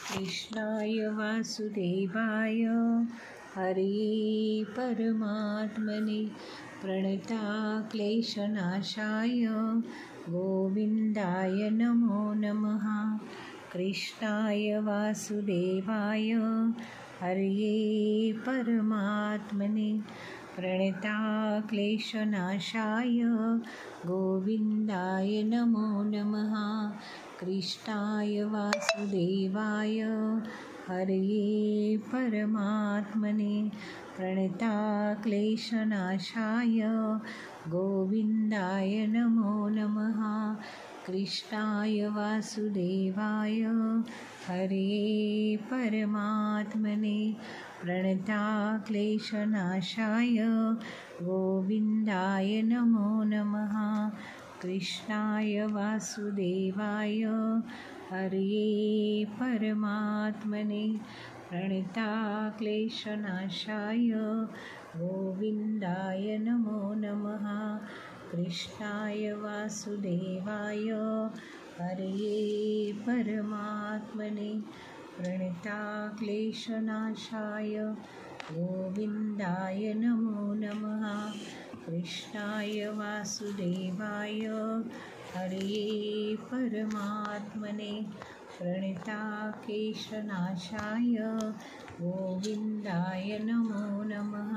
कृष्णाय वासुदेवाय हरि परमात्मने प्रणताक्लेशनाशाय गोविन्दाय नमो नमः। कृष्णाय वासुदेवाय हरि परमात्मने प्रणताक्लेशनाशाय गोविन्दाय नमो नमः। कृष्णाय वासुदेवाय हरि परमात्मने प्रणताक्लेशनाशाय गोविन्दाय नमो नमः। कृष्णाय वासुदेवाय हरि परमात्मने प्रणताक्लेशनाशाय गोविन्दाय नमो नमः। कृष्णाय वासुदेवाय हरि परमात्मने प्रणताक्लेशनाशाय गोविन्दाय नमो नमः। कृष्णाय वासुदेवाय हरि परमात्मने प्रणताक्लेशनाशाय गोविन्दाय नमो नमः। कृष्णाय वासुदेवाय हरि परमात्मने प्रणताक्लेशनाशाय गोविन्दाय नमो नमः।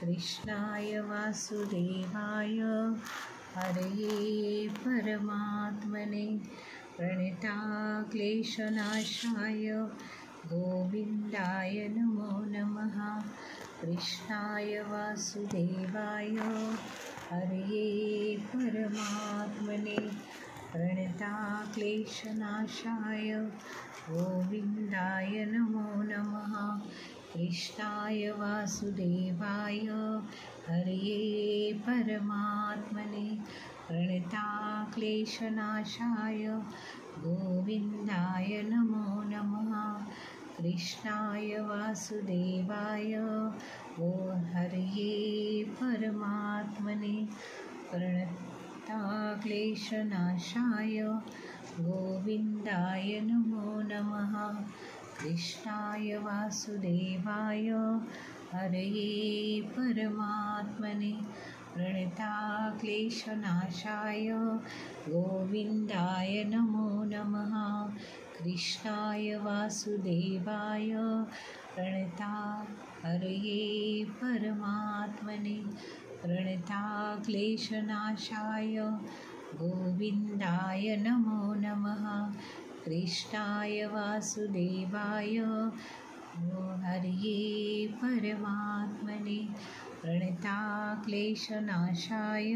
कृष्णाय वासुदेवाय हरि परमात्मने प्रणताक्लेशनाशाय गोविन्दाय नमो नमः। कृष्णाय वासुदेवाय हरि परमात्मने प्रणताक्लेशनाशाय गोविन्दाय नमो नमः। कृष्णाय वासुदेवाय हरि परमात्मने प्रणताक्लेशनाशाय गोविन्दाय नमो नमः। कृष्णाय वासुदेवाय हरि परमात्मने प्रणताक्लेशनाशाय गोविन्दाय नमो नमः। कृष्णाय वासुदेवाय हरि परमात्मने प्रणताक्लेशनाशाय गोविन्दाय नमो नमः। कृष्णाय वासुदेवाय हरि परमात्मने प्रणताक्लेशनाशाय गोविन्दाय नमो नमः। कृष्णाय वासुदेवाय हरि परमात्मने प्रणताक्लेशनाशाय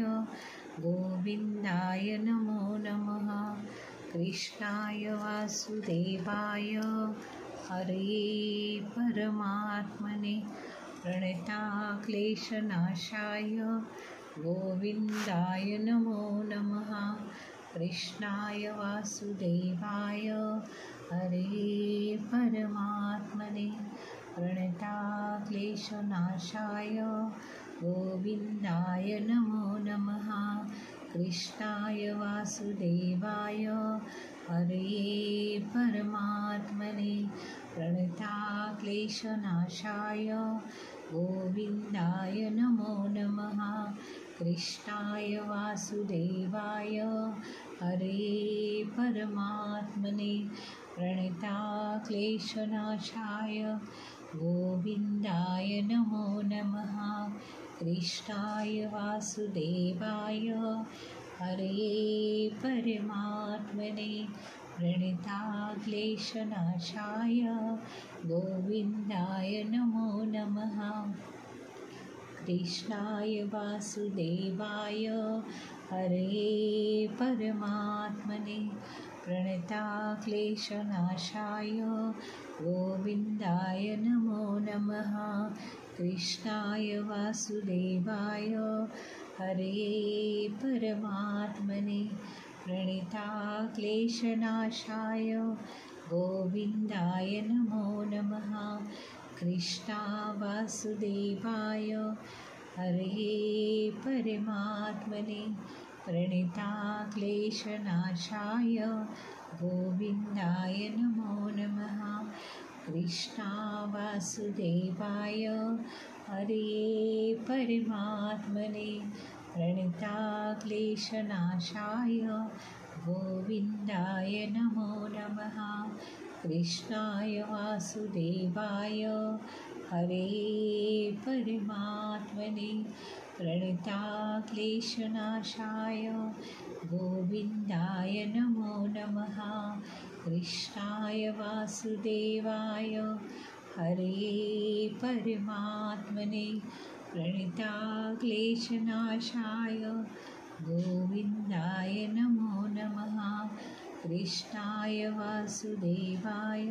गोविन्दाय नमो नमः। कृष्णाय वासुदेवाय हरि परमात्मने प्रणताक्लेशनाशाय गोविन्दाय नमो नमः। कृष्णाय वासुदेवाय हरि परमात्मने प्रणताक्लेशनाशाय गोविन्दाय नमो नमः। कृष्णाय वासुदेवाय हरि परमात्मने प्रणताक्लेशनाशाय गोविन्दाय नमो नमः। कृष्णाय वासुदेवाय हरि परमात्मने प्रणताक्लेशनाशाय गोविन्दाय नमो नमः। कृष्णाय वासुदेवाय हरि परमात्मने प्रणताक्लेशनाशाय गोविन्दाय नमो नमः। कृष्णाय वासुदेवाय हरि परमात्मने प्रणताक्लेशनाशाय गोविन्दाय नमो नमः। कृष्णाय वासुदेवाय हरि परमात्मने प्रणताक्लेशनाशाय गोविन्दाय नमो नमः। कृष्णा वासुदेवाय हरि परमात्मने प्रणताक्लेशनाशाय गोविन्दाय नमो नमः। कृष्णा वासुदेवाय हरे परमात्मने प्रणताक्लेशनाशाय गोविन्दाय नमो नमः। कृष्णाय वासुदेवाय हरे परमात्मने प्रणताक्लेशनाशाय गोविन्दाय नमो नमः। कृष्णाय वासुदेवाय हरे परमात्मने प्रणताक्लेशनाशाय गोविन्दाय नमो नमः। कृष्णाय वासुदेवाय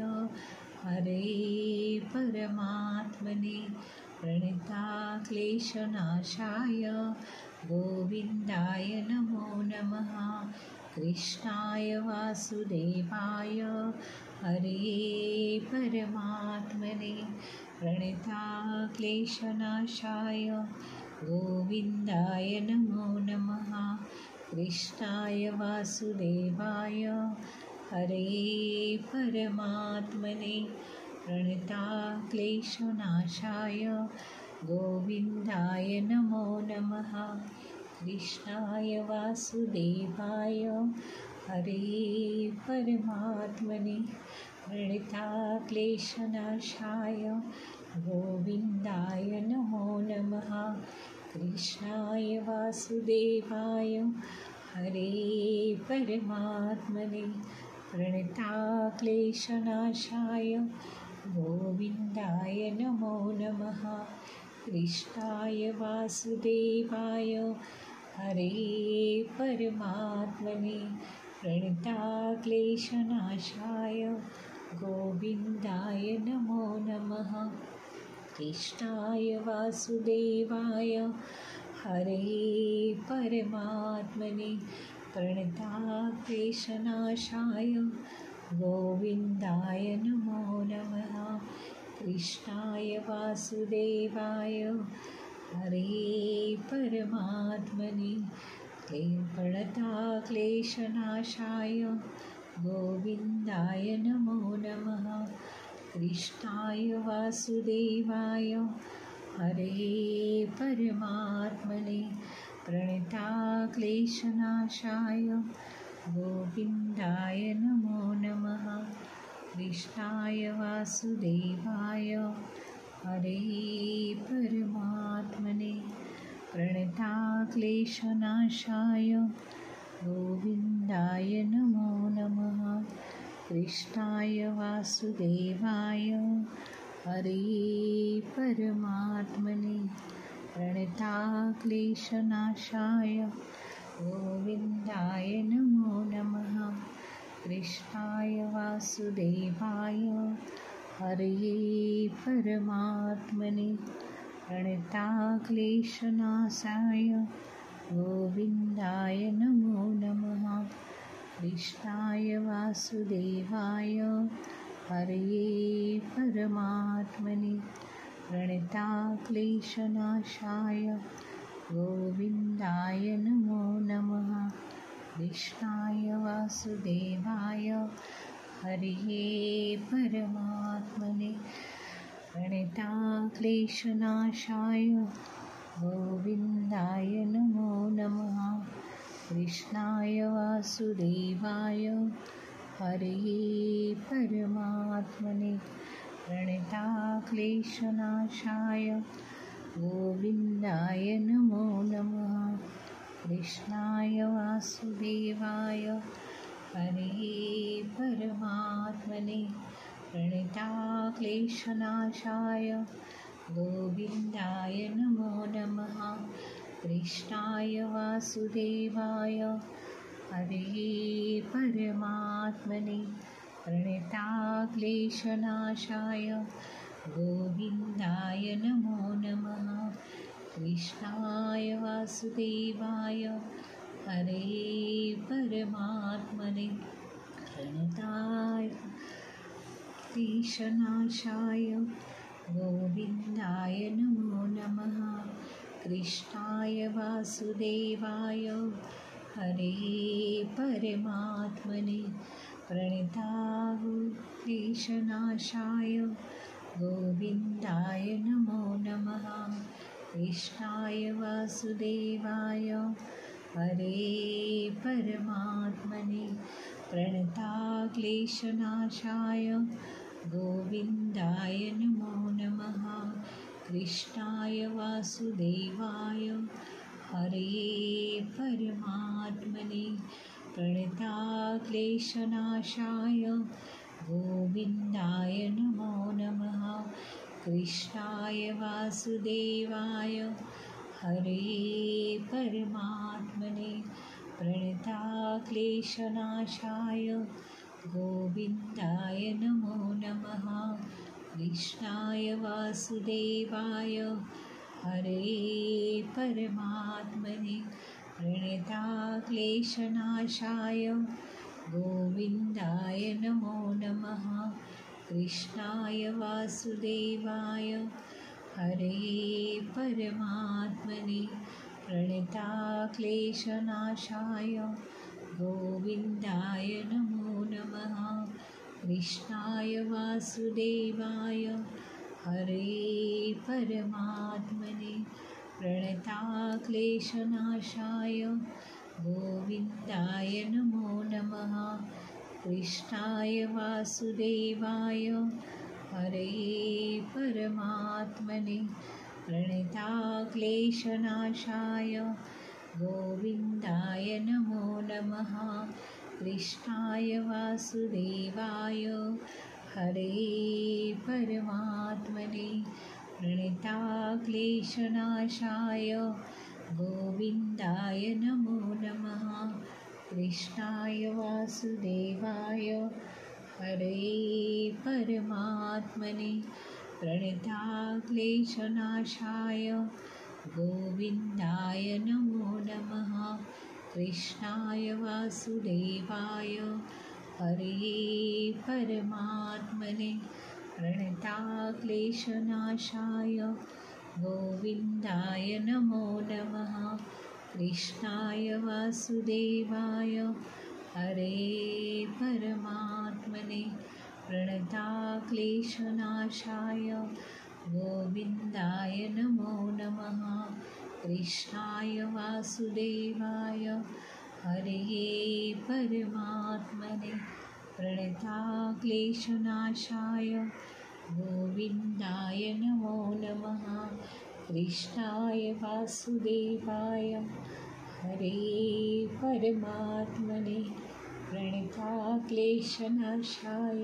हरे परमात्मने प्रणताक्लेशनाशाय गोविन्दाय नमो नमः। कृष्णाय वासुदेवाय हरे परमात्मने प्रणताक्लेशनाशाय गोविन्दाय नमो नमः। कृष्णाय वासुदेवाय हरे परमात्मने प्रणताक्लेशनाशाय गोविन्दाय नमो नमः। कृष्णाय वासुदेवाय हरे परमात्मने प्रणताक्लेशनाशाय गोविन्दाय नमो नमः। कृष्णाय वासुदेवाय हरे परमात्मने प्रणताक्लेशनाशाय गोविन्दाय नमो नमः। कृष्णाय वासुदेवाय हरे परमात्मने प्रणताक्लेशनाशाय गोविन्दाय नमो नमः। कृष्णाय वासुदेवाय हरे परमात्मने प्रणताक्लेशनाशाय गोविन्दाय नमो नमः। कृष्णाय वासुदेवाय हरे परमात्मने प्रणताक्लेशनाशाय गोविन्दाय नमो नमः। कृष्णाय वासुदेवाय हरे परमात्मने प्रणताक्लेशनाशाय गोविन्दाय नमो नमः। कृष्णाय वासुदेवाय हरे परमात्मने प्रणताक्लेशनाशाय गोविन्दाय नमो नमः। कृष्णाय वासुदेवाय हरे परमात्मने प्रणताक्लेशनाशाय गोविन्दाय नमो नमः। कृष्णाय वासुदेवाय हरे परमात्मने प्रणताक्लेशनाशाय गोविन्दाय नमो नमः। कृष्णाय वासुदेवाय हरे परमात्मने प्रणताक्लेशनाशाय गोविन्दाय नमो नमः। कृष्णाय वासुदेवाय हरे परमात्मने प्रणताक्लेशनाशाय गोविन्दाय नमो नमः। कृष्णाय वासुदेवाय हरे परमात्मने प्रणताक्लेशनाशाय गोविन्दाय नमो नमः। कृष्णाय वासुदेवाय हरे परमात्मने प्रणताक्लेशनाशाय गोविन्दाय नमो नमः। कृष्णाय वासुदेवाय हरे परमात्मने प्रणताक्लेशनाशाय गोविन्दाय नमो नमः। कृष्णाय वासुदेवाय हरे परमात्मने प्रणताक्लेशनाशाय गोविन्दाय नमो नमः। कृष्णाय वासुदेवाय हरे परमात्मने प्रणताक्लेशनाशाय गोविन्दाय नमो नमः। कृष्णाय वासुदेवाय हरे परमात्मने प्रणताक्लेशनाशाय गोविन्दाय नमो नमः। कृष्णाय वासुदेवाय हरे परमात्मने प्रणताक्लेशनाशाय गोविन्दाय नमो नमः। कृष्णाय वासुदेवाय हरे परमात्मने प्रणताक्लेशनाशाय गोविन्दाय नमो नमः। कृष्णाय वासुदेवाय हरे परमात्मने प्रणताक्लेशनाशाय गोविन्दाय नमो नमः। कृष्णाय वासुदेवाय हरे परमात्मने प्रणताक्लेशनाशाय गोविन्दाय नमो नमः। कृष्णाय वासुदेवाय हरे परमात्मने प्रणताक्लेशनाशाय गोविन्दाय नमो नमः। कृष्णाय वासुदेवाय हरे परमात्मने प्रणताक्लेशनाशाय गोविन्दाय नमो नमः। कृष्णाय वासुदेवाय हरे परमात्मने प्रणताक्लेशनाशाय गोविन्दाय नमो नमः। कृष्णाय वासुदेवाय हरे परमात्मने प्रणताक्लेशनाशाय गोविन्दाय नमो नमः। कृष्णाय वासुदेवाय हरे परमात्मने प्रणताक्लेशनाशाय गोविन्दाय नमो नमः। कृष्णाय वासुदेवाय हरे परमात्मने प्रणताक्लेशनाशाय गोविन्दाय नमो नमः। कृष्णाय वासुदेवाय हरे परमात्मने प्रणताक्लेशनाशाय गोविन्दाय नमो नमः। कृष्णाय वासुदेवाय हरे परमात्मने प्रणताक्लेशनाशाय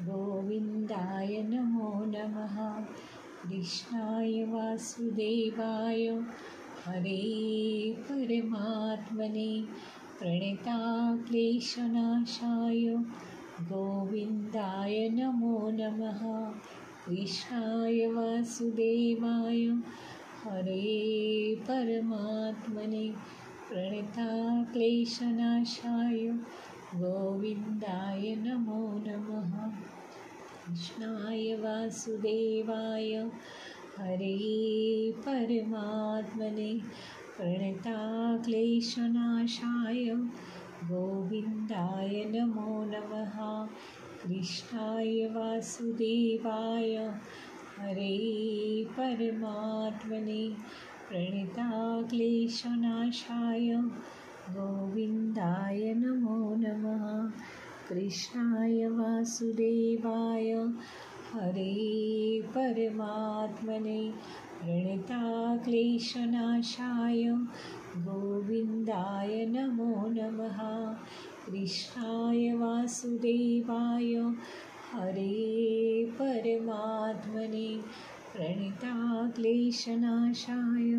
गोविन्दाय नमो नमः। कृष्णाय वासुदेवाय हरे परमात्मने प्रणताक्लेशनाशाय गोविन्दाय नमो नमः। कृष्णाय वासुदेवाय हरे परमात्मने प्रणताक्लेशनाशाय गोविन्दाय नमो नमः। कृष्णाय वासुदेवाय हरे परमात्मने प्रणताक्लेशनाशाय गोविन्दाय नमो नमः। कृष्णाय वासुदेवाय हरे परमात्मने प्रणताक्लेशनाशाय गोविन्दाय नमो नमः। कृष्णाय वासुदेवाय हरे परमात्मने प्रणताक्लेशनाशाय गोविन्दाय नमो नमः। कृष्णाय वासुदेवाय हरे परमात्मने प्रणताक्लेशनाशाय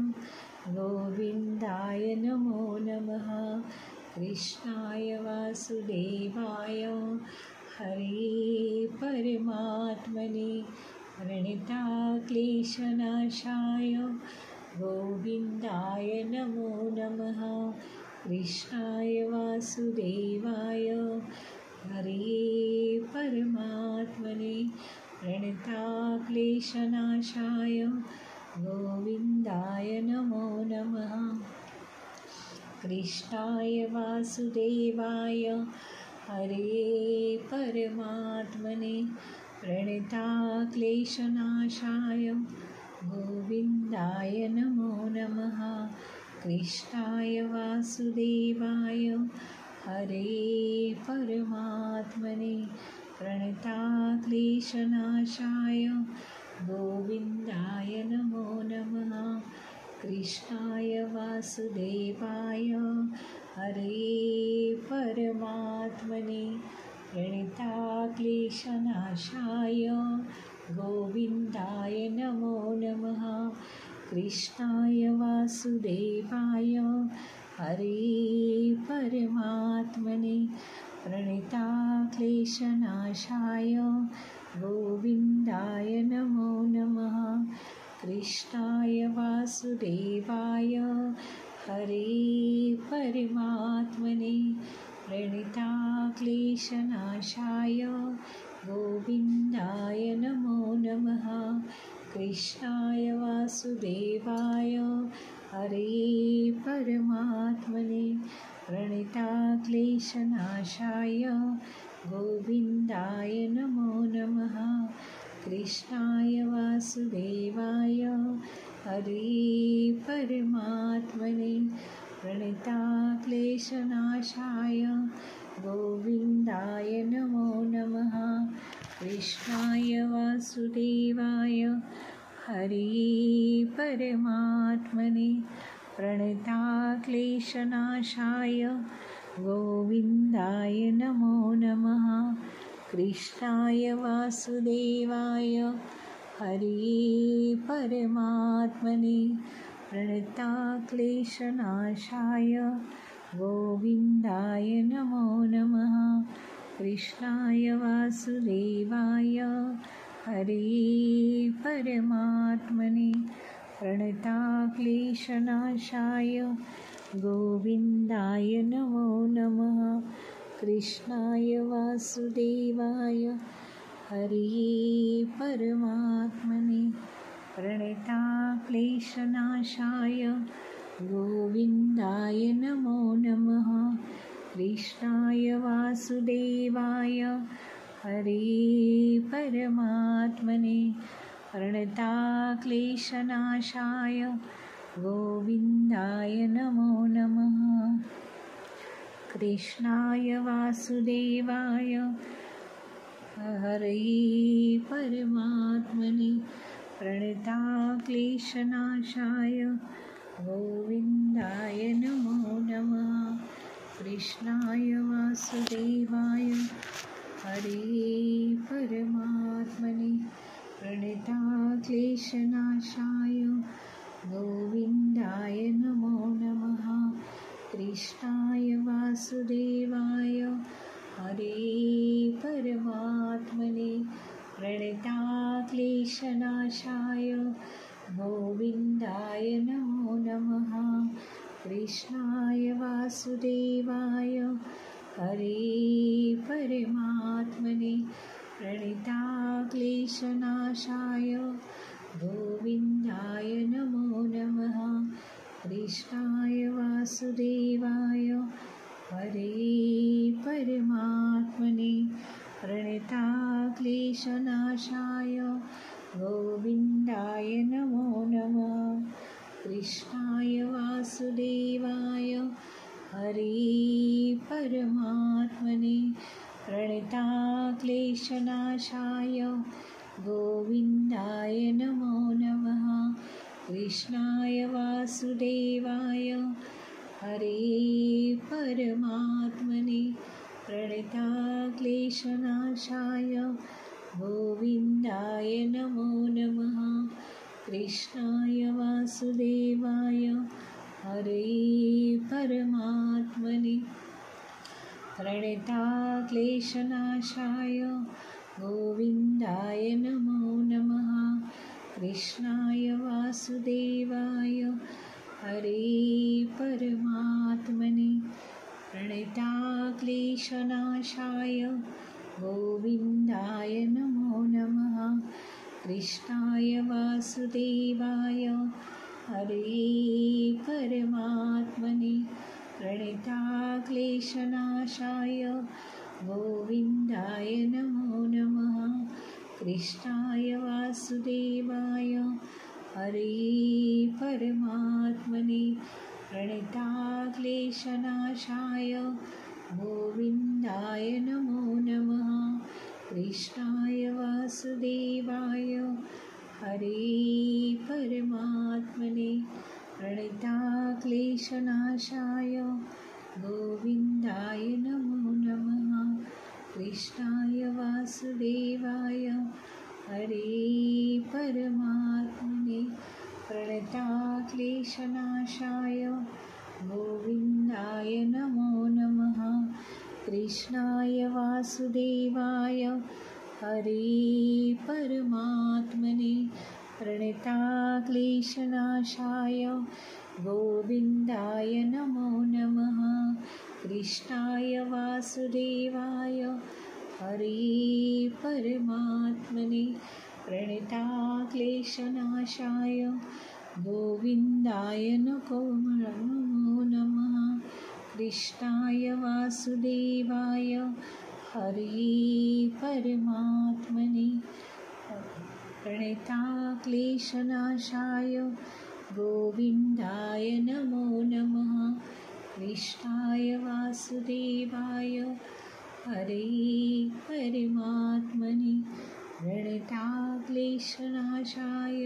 गोविन्दाय नमो नमः। कृष्णाय वासुदेवाय हरे परमात्मने प्रणताक्लेशनाशाय गोविन्दाय नमो नमः। कृष्णाय वासुदेवाय हरे परमात्मने प्रणताक्लेशनाशाय गोविन्दाय नमो नमः। कृष्णाय वासुदेवाय हरे परमात्मने प्रणताक्लेशनाशाय गोविन्दाय नमो नमः। कृष्णाय वासुदेवाय हरे परमात्मने प्रणताक्लेशनाशाय गोविन्दाय नमो नमः। कृष्णाय वासुदेवाय हरे परमात्मने प्रणताक्लेशनाशाय गोविन्दाय नमो नमः। कृष्णाय वासुदेवाय हरे परमात्मने प्रणताक्लेशनाशाय गोविन्दाय नमो नमः। कृष्णाय वासुदेवाय हरे परमात्मने प्रणताक्लेशनाशाय गोविन्दाय नमो नमः। कृष्णाय वासुदेवाय हरे परमात्मने प्रणताक्लेशनाशाय गोविन्दाय नमो नमः। कृष्णाय वासुदेवाय हरे परमात्मने प्रणताक्लेशनाशाय गोविन्दाय नमो नमः। कृष्णाय वासुदेवाय हरे परमात्मने प्रणताक्लेशनाशाय गोविन्दाय नमो नमः। कृष्णाय वासुदेवाय हरे परमात्मने प्रणताक्लेशनाशाय गोविन्दाय नमो नमः। कृष्णाय वासुदेवाय हरे परमात्मने प्रणताक्लेशनाशाय गोविन्दाय नमो नमः। कृष्णाय वासुदेवाय हरे परमात्मने प्रणताक्लेशनाशाय गोविन्दाय नमो नमः। कृष्णाय वासुदेवाय हरे परमात्मने प्रणताक्लेशनाशाय गोविन्दाय नमो नमः। कृष्णाय वासुदेवाय हरे परमात्मने प्रणताक्लेशनाशाय गोविन्दाय नमो नमः। कृष्णाय वासुदेवाय हरे परमात्मने प्रणताक्लेशनाशाय गोविन्दाय नमो नमः। कृष्णाय वासुदेवाय हरे परमात्मने प्रणताक्लेशनाशाय गोविन्दाय नमो नमः। कृष्णाय वासुदेवाय हरे परमात्मने प्रणताक्लेशनाशाय गोविन्दाय नमो नमः। कृष्णाय वासुदेवाय हरे परमात्मने प्रणताक्लेशनाशाय गोविन्दाय नमो नमः। कृष्णाय वासुदेवाय हरे परमात्मने प्रणताक्लेशनाशाय गोविन्दाय नमो नमः। कृष्णाय वासुदेवाय हरे परमात्मने प्रणताक्लेशनाशाय गोविन्दाय नमो नमः। कृष्णाय वासुदेवाय हरे परमात्मने प्रणताक्लेशनाशाय गोविन्दाय नमो नमः। कृष्णाय वासुदेवाय हरे परमात्मने प्रणताक्लेशनाशाय गोविन्दाय नमो नमः। कृष्णाय वासुदेवाय हरे परमात्मने प्रणताक्लेशनाशाय गोविन्दाय नमो नमः। कृष्णाय वासुदेवाय हरे परमात्मने प्रणताक्लेशनाशाय गोविन्दाय नमो नमः। कृष्णाय वासुदेवाय हरे परमात्मने प्रणताक्लेशनाशाय गोविन्दाय नमो नमः। कृष्णाय वासुदेवाय हरे परमात्मने प्रणताक्लेशनाशाय गोविन्दाय नमो नमः। कृष्णाय वासुदेवाय हरे परमात्मने प्रणताक्लेशनाशाय गोविन्दाय नमो नमः। कृष्णाय वासुदेवाय हरे परमात्मने प्रणताक्लेशनाशाय गोविन्दाय नमो नमः। कृष्णाय वासुदेवाय हरे परमात्मने प्रणताक्लेशनाशाय गोविन्दाय नमो नमः। कृष्णाय वासुदेवाय हरे परमात्मने प्रणताक्लेशनाशाय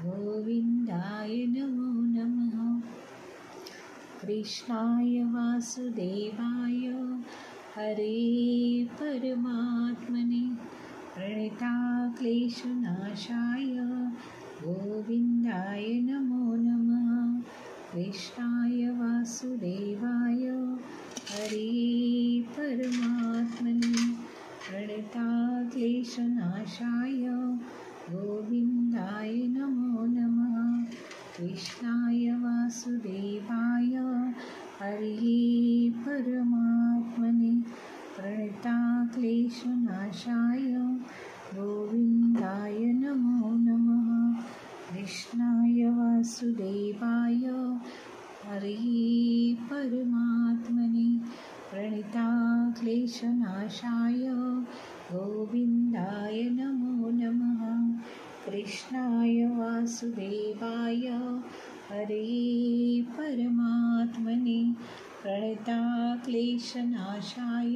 गोविन्दाय नमो नमः। कृष्णाय वासुदेवाय हरे परमात्मने प्रणताक्लेशनाशाय गोविन्दाय नमो नमः। कृष्णाय वासुदेवाय हरे परमात्मने प्रणताक्लेशनाशाय गोविन्दाय नमो नमः। कृष्णाय वासुदेवाय हरे परमात्मने प्रणताक्लेशनाशाय गोविन्दाय नमो नमः। कृष्णाय वासुदेवाय हरे परमात्मने प्रणताक्लेशनाशाय गोविन्दाय नमो नमः। कृष्णाय वासुदेवाय हरे परमात्मने प्रणताक्लेशनाशाय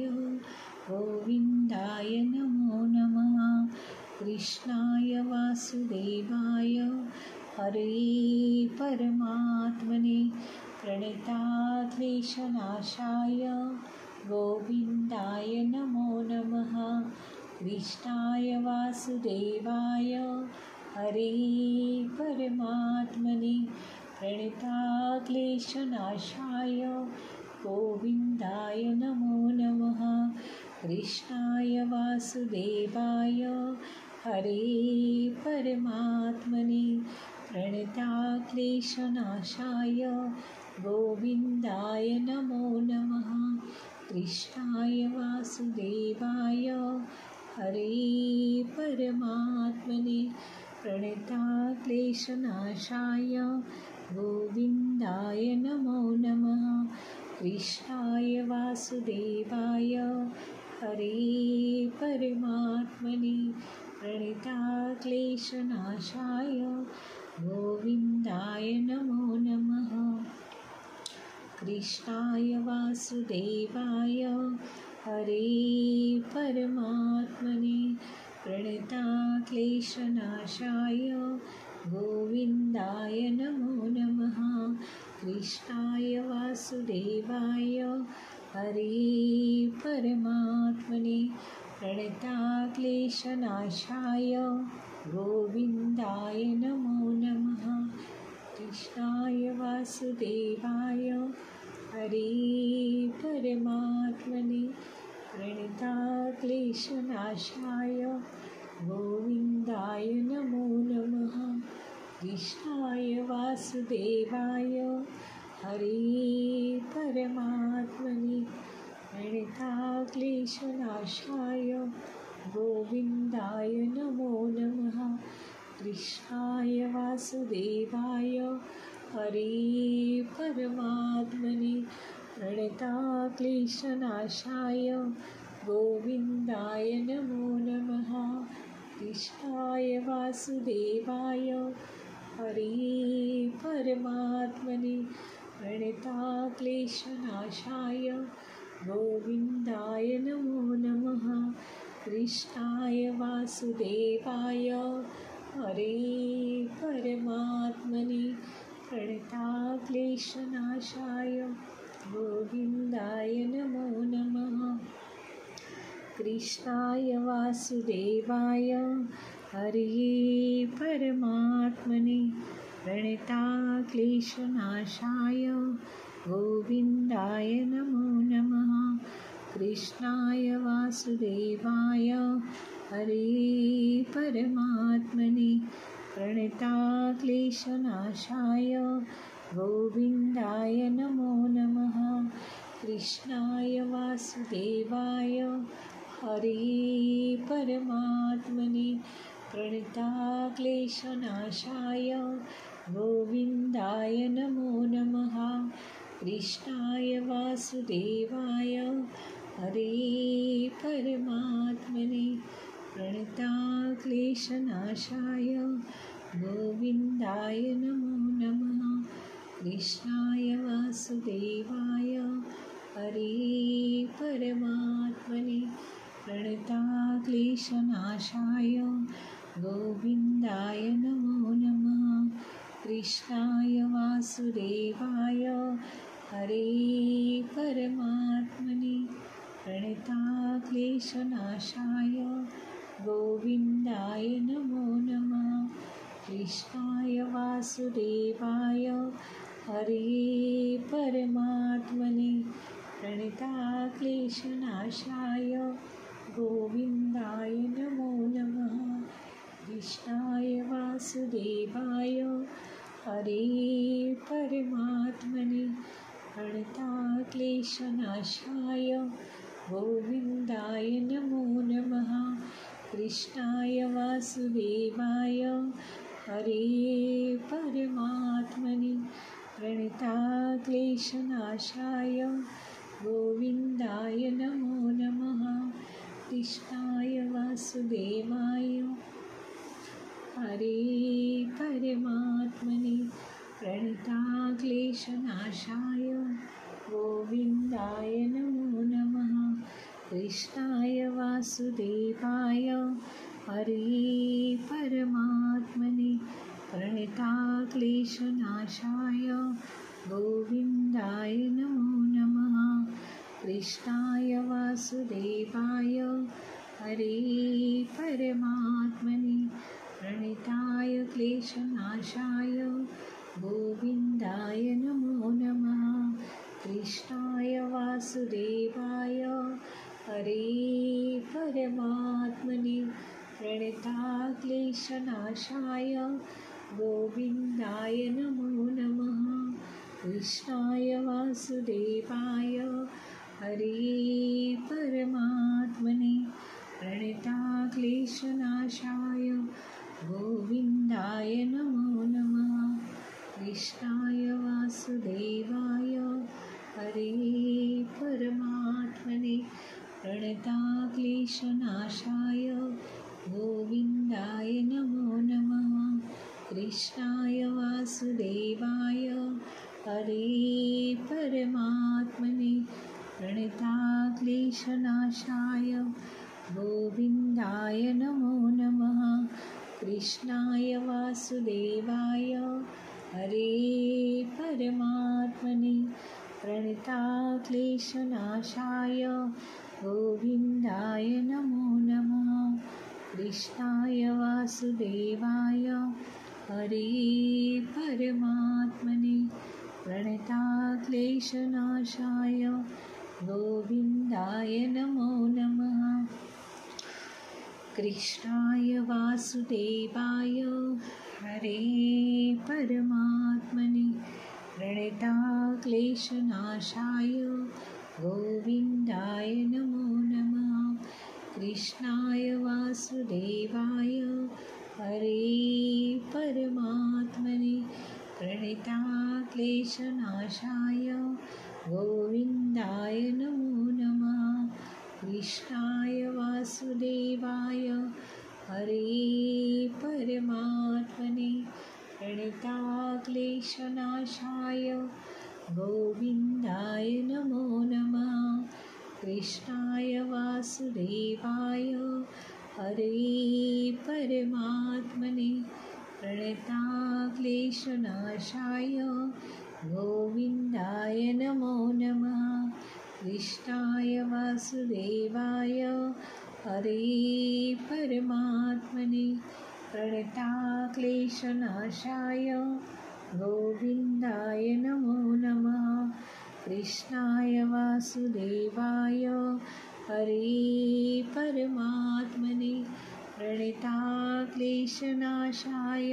गोविन्दाय नमो नमः। कृष्णाय वासुदेवाय हरे परमात्मने प्रणताक्लेशनाशाय गोविन्दाय नमो नमः। कृष्णाय वासुदेवाय हरे परमात्मने प्रणताक्लेशनाशाय गोविन्दाय नमो नमः। कृष्णाय वासुदेवाय हरे परमात्मने प्रणताक्लेशनाशाय गोविन्दाय नमो नमः। कृष्णाय वासुदेवाय हरे परमात्मने प्रणताक्लेशनाशाय गोविन्दाय नमो नमः। कृष्णाय वासुदेवाय हरे परमात्मने प्रणताक्लेशनाशाय गोविन्दाय नमो नमः। कृष्णाय वासुदेवाय हरे परमात्मने प्रणताक्लेशनाशाय गोविन्दाय नमो नमः। कृष्णाय वासुदेवाय हरे परमात्मने प्रणताक्लेशनाशाय गोविन्दाय नमो नमः। कृष्णाय वासुदेवाय हरे परमात्मने प्रणताक्लेशनाशाय गोविन्दाय नमो नमः। कृष्णाय वासुदेवाय हरे परमात्मने प्रणताक्लेशनाशाय गोविन्दाय नमो नमः। कृष्णाय वासुदेवाय हरे परमात्मने प्रणताक्लेशनाशाय गोविन्दाय नमो नमः। कृष्णाय वासुदेवाय हरे परमात्मने प्रणताक्लेशनाशाय गोविन्दाय नमो नमः। कृष्णाय वासुदेवाय हरे परमात्मने प्रणताक्लेशनाशाय गोविन्दाय नमो नमः। कृष्णाय वासुदेवाय हरे परमात्मने प्रणताक्लेशनाशाय गोविन्दाय नमो नमः। कृष्णाय वासुदेवाय हरे परमात्मने प्रणताक्लेशनाशाय गोविन्दाय नमो नमः। कृष्णाय वासुदेवाय हरे परमात्मने प्रणताक्लेशनाशाय गोविन्दाय नमो नमः। कृष्णाय वासुदेवाय हरे परमात्मने प्रणताक्लेशनाशाय गोविन्दाय नमो नमः। कृष्णाय वासुदेवाय हरे परमात्मने प्रणताक्लेशनाशाय गोविन्दाय नमो नमः। कृष्णाय वासुदेवाय हरे परमात्मने प्रणताक्लेशनाशाय गोविन्दाय नमो नमः। कृष्णाय वासुदेवाय हरे परमात्मने प्रणताक्लेशनाशाय गोविन्दाय नमो नमः। कृष्णाय वासुदेवाय हरे परमात्मने प्रणताक्लेशनाशाय गोविन्दाय नमो नमः। कृष्णाय वासुदेवाय हरे परमात्मने प्रणताक्लेशनाशाय गोविन्दाय नमो नमः। कृष्णाय वासुदेवाय हरे परमात्मने प्रणताक्लेशनाशाय गोविन्दाय नमो नमः। कृष्णाय वासुदेवाय हरे परमात्मने प्रणताक्लेशनाशाय गोविन्दाय नमो नमः। कृष्णाय वासुदेवाय हरे परमात्मने प्रणताय क्लेशनाशाय गोविन्दाय नमो नमः। कृष्णाय वासुदेवाय हरे परमात्मने प्रणताक्लेशनाशाय गोविन्दाय नमो नमः। कृष्णाय वासुदेवाय हरे परमात्मने प्रणताक्लेशनाशाय गोविन्दाय नमो नमः। कृष्णाय वासुदेवाय हरे परमात्मने प्रणताक्लेशनाशाय गोविन्दाय नमो नमः। कृष्णाय वासुदेवाय हरे परमात्मने प्रणताक्लेशनाशाय गोविन्दाय नमो नमः। कृष्णाय वासुदेवाय हरे परमात्मने प्रणताक्लेशनाशाय गोविन्दाय नमो नमः। कृष्णाय वासुदेवाय हरे परमात्मने प्रणताक्लेशनाशाय गोविन्दाय नमो नमः। कृष्णाय वासुदेवाय हरे परमात्मने प्रणताक्लेशनाशाय गोविन्दाय नमो नमः। कृष्णाय वासुदेवाय हरे परमात्मने प्रणताक्लेशनाशाय गोविन्दाय नमो नमः। कृष्णाय वासुदेवाय हरे परमात्मने प्रणताक्लेशनाशाय गोविन्दाय नमो नमः। कृष्णाय वासुदेवाय हरे परमात्मने प्रणताक्लेशनाशाय गोविन्दाय नमो नमः। कृष्णाय वासुदेवाय हरे परमात्मने प्रणताक्लेशनाशाय गोविन्दाय नमो नमः। कृष्णाय वासुदेवाय हरे परमात्मने प्रणताक्लेशनाशाय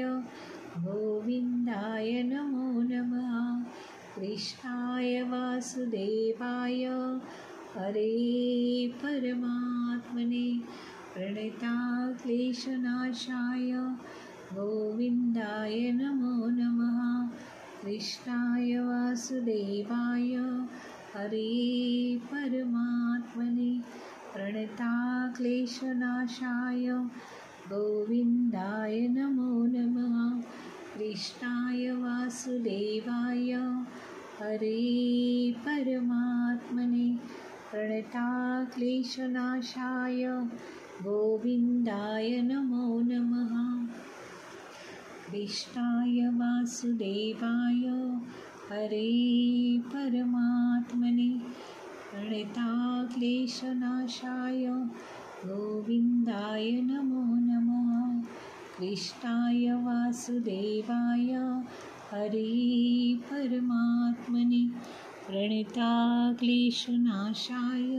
गोविन्दाय नमो नमः। कृष्णाय वासुदेवाय हरे परमात्मने प्रणताक्लेशनाशाय गोविन्दाय नमो नमः। कृष्णाय वासुदेवाय हरे परमात्मने प्रणताक्लेशनाशाय गोविन्दाय नमो नमः। कृष्णाय वासुदेवाय हरे परमात्मने प्रणताक्लेशनाशाय गोविन्दाय नमो नमः। कृष्णाय वासुदेवाय हरे परमात्मने प्रणताक्लेशनाशाय गोविन्दाय नमो नमः। कृष्णाय वासुदेवाय हरे परमात्मने प्रणताक्लेशनाशाय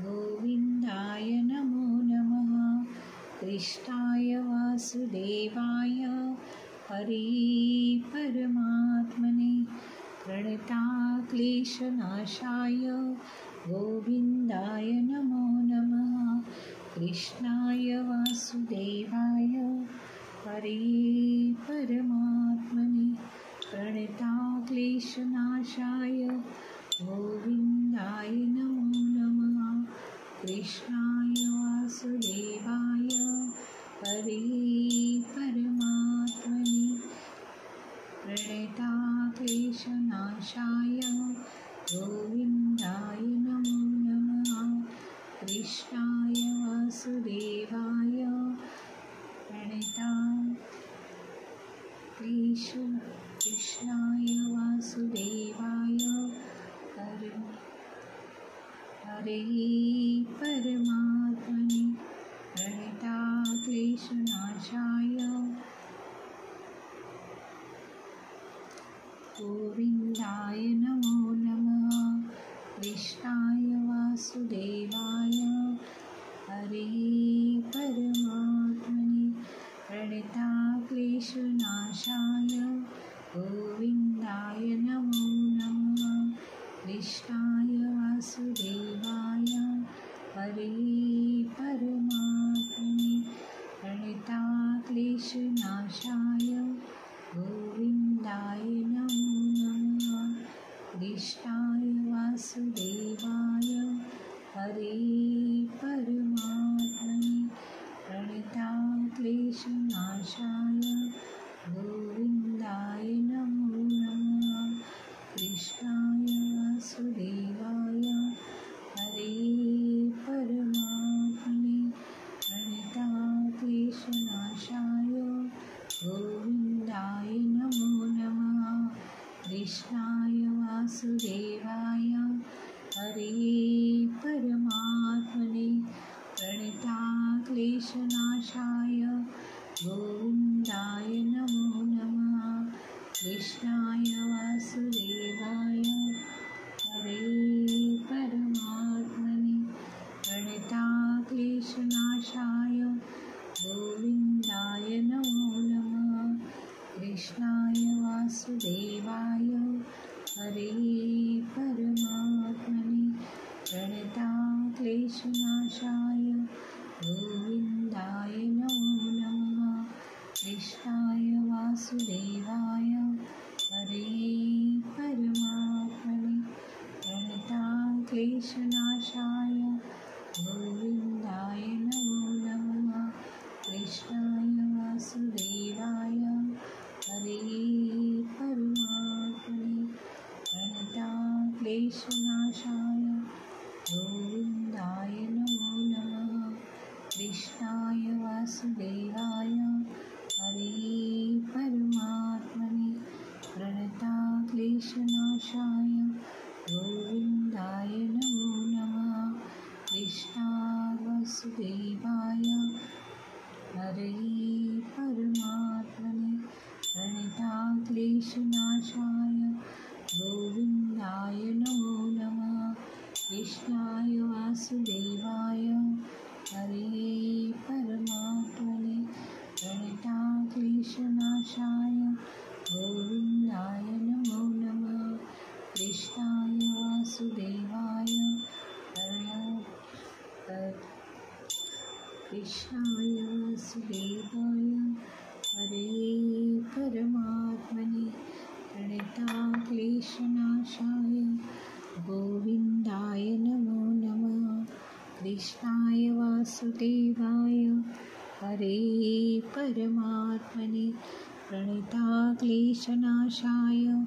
गोविन्दाय नमो नमः। कृष्णाय वासुदेवाय हरे परमात्मने प्रणताक्लेशनाशाय गोविन्दाय नमो नमः। कृष्णाय वासुदेवाय हरे परमात्मने प्रणताक्लेशनाशाय गोविन्दाय नमो नमः। कृष्णाय वासुदेवाय हरे परमात्मने प्रणताक्लेशनाशाय गोविन्दाय नमो नमः। कृष्णाय वासुदेवाय कृष्णाय वासुदेवाय हरे परमात्मने प्रणताक्लेशनाशाय गोविन्दाय नमो नमः। कृष्णाय वासुदेवाय हरे परमात्मने प्रणताक्लेशनाशाय गोविन्दाय नमो नमः। कृष्णाय वासुदेवाय हरे परमात्मने प्रणताक्लेशनाशाय गोविन्दाय नमो नमः। कृष्णाय वासुदेवाय हरे परमात्मने प्रणताक्लेशनाशाय गोविन्दाय नमो नमः। कृष्णाय वासुदेवाय हरे परमात्मने प्रणताक्लेशनाशाय गोविन्दाय नमो नमः। कृष्णाय वासुदेवाय हरे परमात्मने प्रणताक्लेशनाशाय गोविन्दाय नमो नमः। कृष्णाय वासुदेवाय हरे परमात्मने प्रणताक्लेशनाशाय गोविन्दाय नमो नमः। कृष्णाय वासुदेवाय हरे परमात्मने प्रणताक्लेशनाशाय गोविन्दाय नमो नमः। कृष्णाय वासुदेवाय वासुदेवाय हरे परमात्मने प्रणताक्लेशनाशाय गोविन्दाय नमो नमः। कृष्णाय वासुदेवाय हरे परमात्मने प्रणताक्लेशनाशाय गोविन्दाय नमो नमः। कृष्णाय वासुदेवाय कृष्णाय वासुदेवाय हरे परमात्मने प्रणताक्लेशनाशाय गोविन्दाय नमो नमः। कृष्णाय वासुदेवाय हरे परमात्मने प्रणताक्लेशनाशाय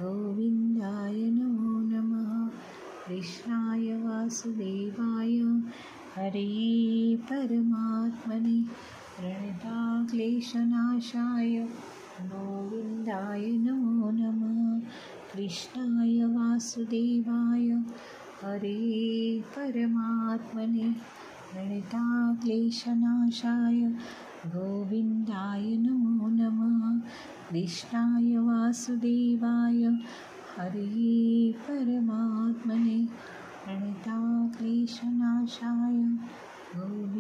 गोविन्दाय नमो नमः। कृष्णाय वासुदेवाय हरे परमात्मने प्रणताक्लेशनाशाय गोविन्दाय नमो नमः। कृष्णाय वासुदेवाय हरे परमात्मने प्रणताक्लेशनाशाय गोविन्दाय नमो नमः। कृष्णाय वासुदेवाय हरे परमात्मने प्रणताक्लेशनाशाय गोविन्दाय